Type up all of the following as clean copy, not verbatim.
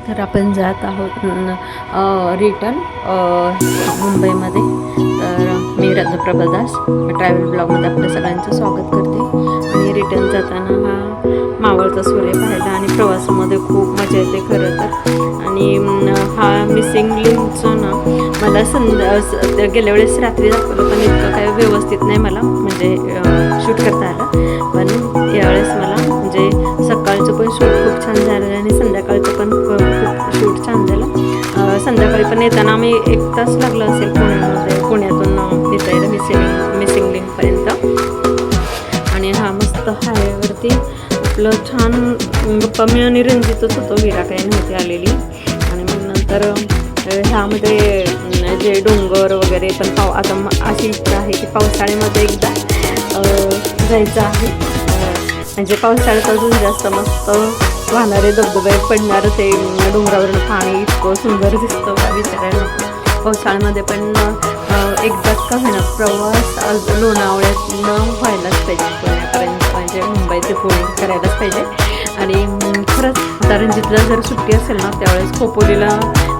तर आपण जात आहोत रिटर्न मुंबईमध्ये. तर मी रत्नप्रभा दास ट्रॅव्हल ब्लॉगमध्ये आपल्या सगळ्यांचं स्वागत करते. आणि रिटर्न जाताना हा मावळता सूर्य पाहायला आणि प्रवासामध्ये खूप मजा येते खरं तर. आणि हा मिसिंग लिंकचं ना मला गेल्या वेळेस रात्री दाखवलं, पण इतकं काही व्यवस्थित नाही मला म्हणजे शूट करता आलं. पण यावेळेस मला म्हणजे सकाळचं पण शूट खूप छान झालं आणि संध्याकाळचं पण खूप शूट छान झालं. संध्याकाळी पण येताना आम्ही 1 तास लागला असेल पुण्यातून इथं यायला मिसिंग लिंकपर्यंत. आणि हा मस्त हायवेवरती आपलं छान गप्पा मी आणि रंजितच होतो, विरा काही नव्हती आलेली. आणि मग नंतर ह्यामध्ये जे डोंगर वगैरे पण आता अशी इच्छा आहे की पावसाळ्यामध्ये एकदा जायचं आहे. म्हणजे पावसाळ्यात अजून जास्त मस्त वाहणारे धबधबे, पडणारं ते डोंगरावरून पाणी इतकं सुंदर दिसतं का विचारायला नको. पावसाळ्यामध्ये पण एकदाच का होईना प्रवास लोणावळ्यातनं व्हायलाच पाहिजे पुण्यापर्यंत, म्हणजे मुंबई ते पुणे करायलाच पाहिजे. आणि खरंच आता रणजितला जर सुट्टी असेल ना त्यावेळेस खोपोलीला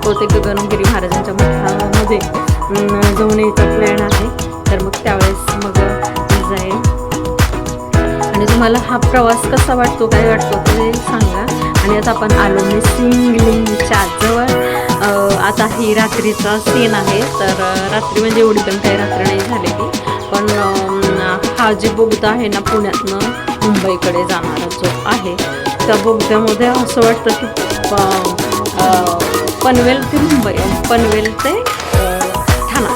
ते गगनगिरी महाराजांच्या मठामध्ये जाऊन यायचा प्लॅन आहे. तर मग त्यावेळेस मग जाईल. आणि तुम्हाला हा प्रवास कसा वाटतो, काय वाटतो ते सांगा. आणि आता आपण आलो मिसिंग लिंकच्या जवळ. आता ही रात्रीचा सीन आहे. तर रात्री म्हणजे एवढी पण काही रात्र नाही झालेली, पण हा जे बोगदा आहे ना पुण्यातनं मुंबईकडे जाणारा जो आहे, त्या बोगद्यामध्ये असं वाटतं की पनवेल ते मुंबई, पनवेल ते ठाणा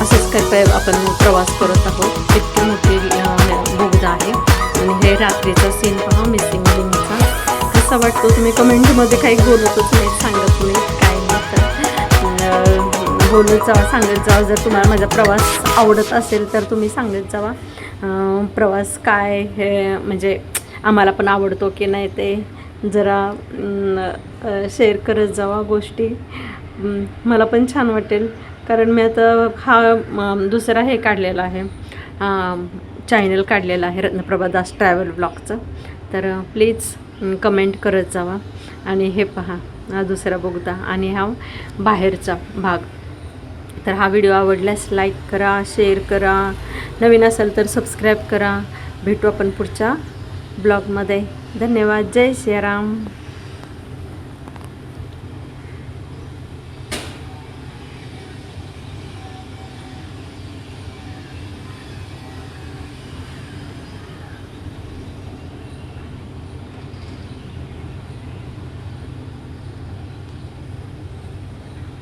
असंच काय आपण प्रवास करत आहोत. इतकी मोठी बोगदा आहे. आणि हे रात्रीचा सीन पहा मिसिंग लिंकचा. कसा वाटतो तुम्ही कमेंटमध्ये काही बोलतच नाही, सांगत नाही काय नाही. तर बोलत जावा, सांगत जावा. जर तुम्हाला माझा प्रवास आवडत असेल तर तुम्ही सांगत जावा प्रवास काय हे, म्हणजे आम्हाला पण आवडतो की नाही ते जरा शेअर करत जावा गोष्टी. मला पण छान वाटेल, कारण मी आता हा दुसरा हे काढलेला आहे, चॅनल काढलेलं आहे रत्नप्रभा दास ट्रॅव्हल ब्लॉगचं. तर प्लीज कमेंट करत जावा. आणि हे पहा हा दुसरा बोगदा आणि हा बाहेरचा भाग. तर हा व्हिडिओ आवडल्यास लाईक करा, शेअर करा, नवीन असेल तर सबस्क्राईब करा. भेटू आपण पुढच्या ब्लॉगमध्ये. धन्यवाद. जय श्रीराम.